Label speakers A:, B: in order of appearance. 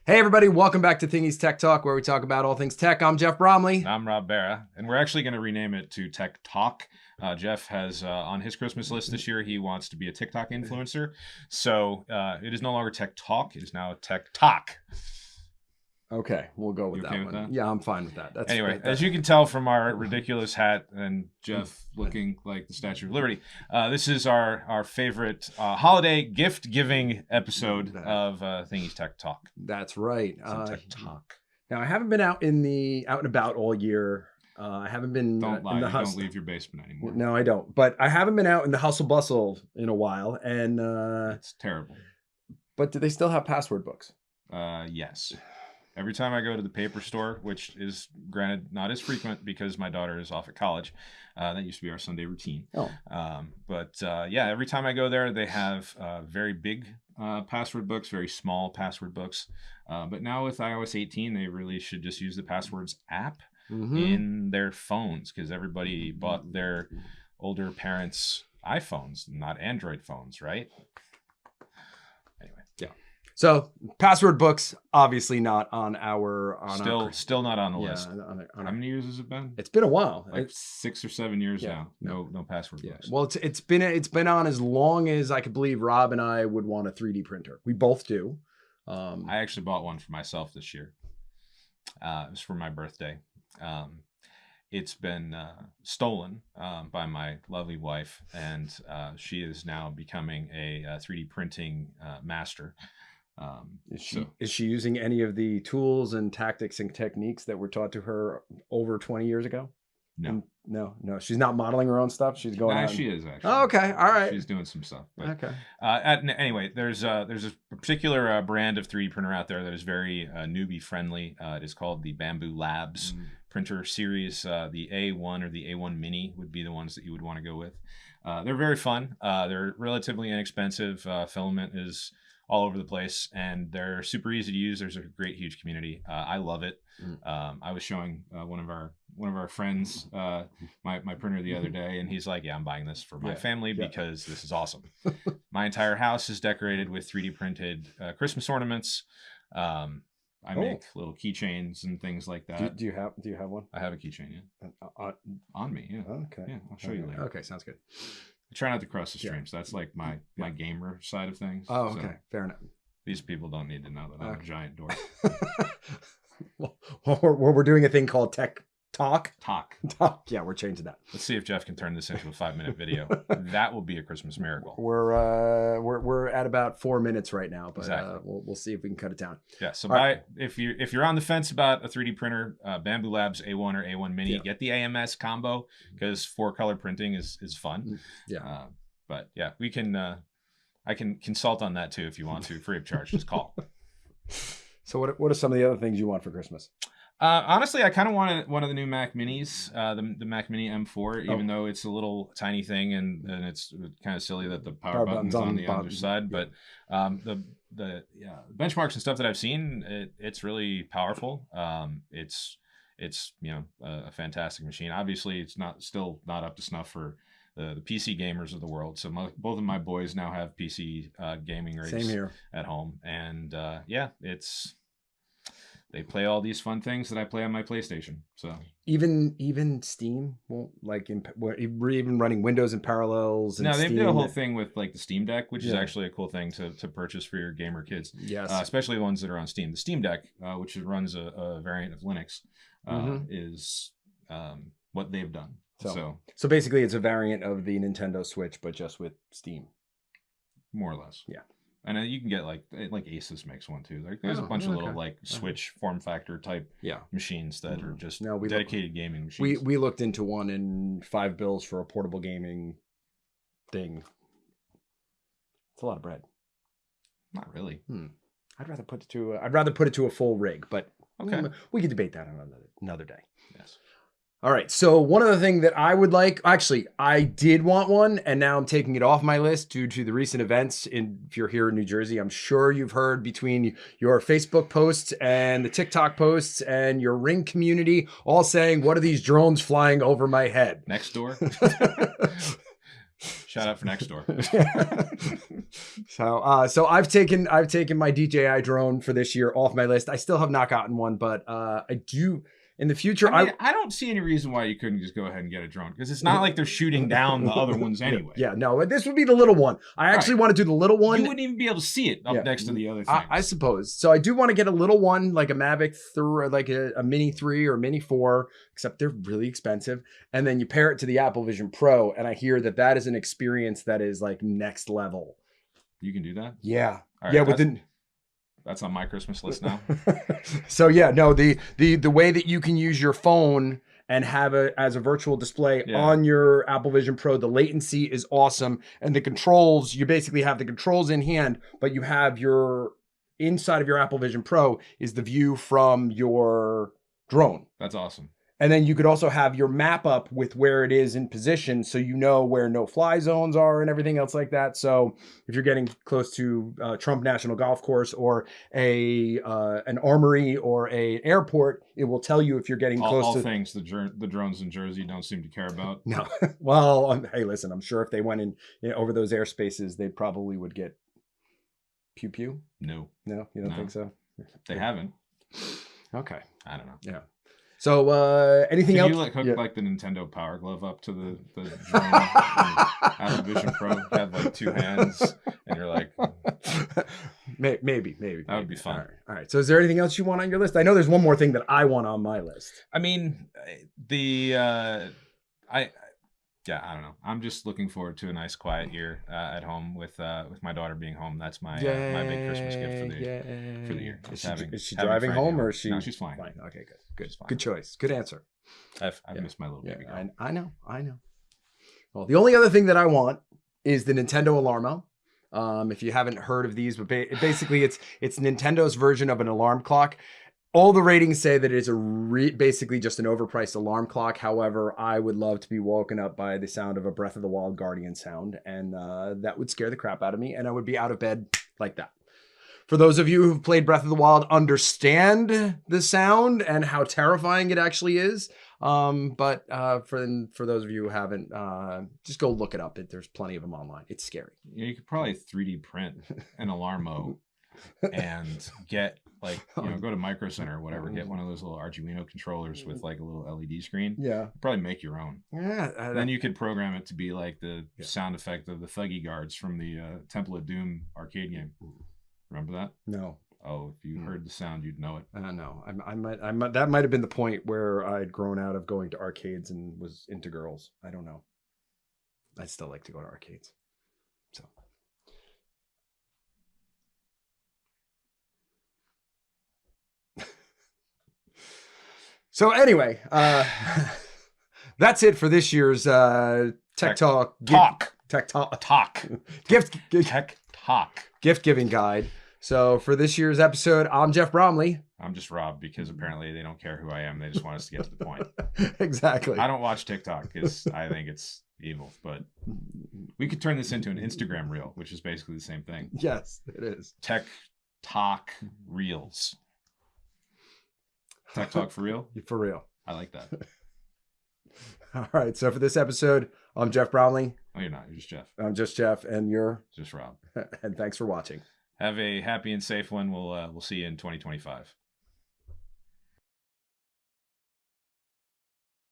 A: Hey everybody, welcome back to Thingy's Tech Talk, where we talk about all things tech. I'm Jeff Bromley.
B: I'm Rob Barra, and we're actually going to rename it to Tech Talk. Jeff has on his Christmas list this year, he wants to be a TikTok influencer. So it is no longer Tech Talk, it is now Tech Talk.
A: Okay, we'll go with
B: You
A: that
B: okay
A: one.
B: with that?
A: Yeah, I'm fine with that.
B: Anyway, as you can tell from our ridiculous hat and Jeff looking like the Statue of Liberty, this is our favorite holiday gift giving episode of Thingy's Tech Talk.
A: That's right.
B: So Tech Talk.
A: Now I haven't been out and about all year. I haven't been
B: Don't lie.
A: in the
B: You
A: hustle.
B: don't leave your basement anymore.
A: No, I don't. But I haven't been out in the hustle bustle in a while, and
B: It's terrible.
A: But do they still have password books?
B: Yes. Every time I go to the paper store, which is granted not as frequent because my daughter is off at college, that used to be our Sunday routine.
A: Oh.
B: Yeah, every time I go there, they have very big password books, very small password books. But now with iOS 18, they really should just use the Passwords app in their phones, because everybody bought their older parents' iPhones, not Android phones, right? Anyway.
A: Yeah. So password books, obviously not on our
B: Still not on the
A: yeah,
B: list. How many years has it been?
A: It's been a while.
B: Like 6 or 7 years now. No password books.
A: Well, it's been on as long as I could believe Rob and I would want a 3D printer. We both do.
B: I actually bought one for myself this year. It was for my birthday. It's been stolen by my lovely wife, and she is now becoming a 3D printing master.
A: Is she using any of the tools and tactics and techniques that were taught to her over 20 years ago?
B: No.
A: No. She's not modeling her own stuff. She's going.
B: Nah, she is actually.
A: Oh, okay, all right.
B: She's doing some stuff. But,
A: okay.
B: Anyway, there's a particular brand of 3D printer out there that is very newbie friendly. It is called the Bamboo Labs printer series. The A1 or the A1 Mini would be the ones that you would want to go with. They're very fun. They're relatively inexpensive. Filament is all over the place, and they're super easy to use. There's a great, huge community. I love it. I was showing one of our friends my printer the other day, and he's like, "Yeah, I'm buying this for my family because this is awesome." My entire house is decorated with 3D printed Christmas ornaments. I make little keychains and things like that.
A: Do you have one?
B: I have a keychain, on me. Yeah.
A: Okay.
B: Yeah, I'll show you later.
A: Okay, sounds good.
B: I try not to cross the streams. That's like my gamer side of things.
A: Oh, okay. So fair enough.
B: These people don't need to know that I'm a giant dork.
A: We're doing a thing called Tech Talk.
B: Talk.
A: Yeah, we're changing that.
B: Let's see if Jeff can turn this into a 5-minute video. That will be a Christmas miracle.
A: We're at about 4 minutes right now, but
B: exactly.
A: We'll see if we can cut it down.
B: Yeah. So if you're on the fence about a 3D printer, Bamboo Labs A1 or A1 Mini, get the AMS combo, because 4-color printing is fun.
A: Yeah.
B: But yeah, we can. I can consult on that too if you want to, free of charge. Just call.
A: So what are some of the other things you want for Christmas?
B: Honestly, I kind of wanted one of the new Mac Minis, the Mac Mini M4, even though it's a little tiny thing and it's kind of silly that the power button's on the other side. But the benchmarks and stuff that I've seen, it's really powerful. It's a fantastic machine. Obviously, it's still not up to snuff for the PC gamers of the world. So both of my boys now have PC gaming rigs.
A: Same here.
B: At home, and they play all these fun things that I play on my PlayStation. So
A: even Steam won't we're even running Windows in parallels. And
B: no, they
A: Steam
B: did a whole thing with like the Steam Deck, which is actually a cool thing to purchase for your gamer kids.
A: Yes,
B: especially the ones that are on Steam. The Steam Deck, which runs a variant of Linux, is what they've done.
A: So basically, it's a variant of the Nintendo Switch, but just with Steam,
B: more or less.
A: Yeah.
B: And you can get like Asus makes one too. There's a bunch of little Switch form factor type machines that are just dedicated gaming machines.
A: We looked into one in $5 for a portable gaming thing. It's a lot of bread.
B: Not really.
A: I'd rather put it to a full rig, but we could debate that on another day.
B: Yes.
A: All right. So one other thing that I would like, actually, I did want one, and now I'm taking it off my list due to the recent events. If you're here in New Jersey, I'm sure you've heard between your Facebook posts and the TikTok posts and your Ring community all saying, "What are these drones flying over my head?"
B: Next door. Shout out for next door.
A: So I've taken my DJI drone for this year off my list. I still have not gotten one, but I do in the future.
B: I don't see any reason why you couldn't just go ahead and get a drone, because it's not like they're shooting down the other ones anyway.
A: Yeah, no, this would be the little one. I actually want to do the little one.
B: You wouldn't even be able to see it up next to the other things.
A: I suppose. So I do want to get a little one, like a Mavic 3, like a Mini 3 or Mini 4, except they're really expensive. And then you pair it to the Apple Vision Pro, and I hear that is an experience that is like next level.
B: You can do that?
A: Yeah.
B: Right,
A: yeah,
B: that's on my Christmas list now.
A: So yeah, no, the way that you can use your phone and have it as a virtual display on your Apple Vision Pro, the latency is awesome. And the controls, you basically have the controls in hand, but you have your inside of your Apple Vision Pro is the view from your drone.
B: That's awesome.
A: And then you could also have your map up with where it is in position, so you know where no-fly zones are and everything else like that. So if you're getting close to Trump National Golf Course or an armory or an airport, it will tell you if you're getting close
B: all
A: to
B: things the drones in Jersey don't seem to care about.
A: No, well, hey, listen, I'm sure if they went in over those airspaces, they probably would get pew pew.
B: No,
A: you don't think so?
B: They haven't.
A: Okay,
B: I don't know.
A: Yeah. So anything else?
B: You hook like the Nintendo Power Glove up to the drone Apple Vision Pro, have like two hands, and you're like,
A: maybe
B: that would be fun.
A: All right. So is there anything else you want on your list? I know there's one more thing that I want on my list.
B: I mean, I don't know. I'm just looking forward to a nice quiet year at home with my daughter being home. That's my big Christmas gift for the year.
A: Is she driving home or is she?
B: No, she's flying.
A: Fine. Okay, good. Good choice. Good answer.
B: I've missed my little baby girl.
A: I know. Well, the only other thing that I want is the Nintendo Alarmo. If you haven't heard of these, but basically it's Nintendo's version of an alarm clock. All the ratings say that it is basically just an overpriced alarm clock. However, I would love to be woken up by the sound of a Breath of the Wild Guardian sound, and that would scare the crap out of me, and I would be out of bed like that. For those of you who've played Breath of the Wild, understand the sound and how terrifying it actually is. But for those of you who haven't, just go look it up. There's plenty of them online. It's scary.
B: You could probably 3D print an Alarmo and get go to Micro Center or whatever, get one of those little Arduino controllers with like a little LED screen.
A: Yeah.
B: Probably make your own.
A: Yeah.
B: Then you could program it to be like the sound effect of the Thuggy Guards from the Temple of Doom arcade game. Remember that?
A: No.
B: Oh, if you heard the sound, you'd know it.
A: No, I might. That might have been the point where I'd grown out of going to arcades and was into girls. I don't know. I'd still like to go to arcades. So anyway, that's it for this year's Tech Talk. Tech Talk. Gift giving guide. So for this year's episode, I'm Jeff Bromley.
B: I'm just Rob, because apparently they don't care who I am. They just want us to get to the point.
A: Exactly.
B: I don't watch TikTok because I think it's evil, but we could turn this into an Instagram reel, which is basically the same thing.
A: Yes, it is.
B: Tech Talk Reels. Tech Talk for real?
A: For real.
B: I like that.
A: All right. So for this episode, I'm Jeff Bromley.
B: Oh, you're not. You're just Jeff.
A: I'm just Jeff, and you're
B: just Rob.
A: And thanks for watching.
B: Have a happy and safe one. We'll see you in 2025.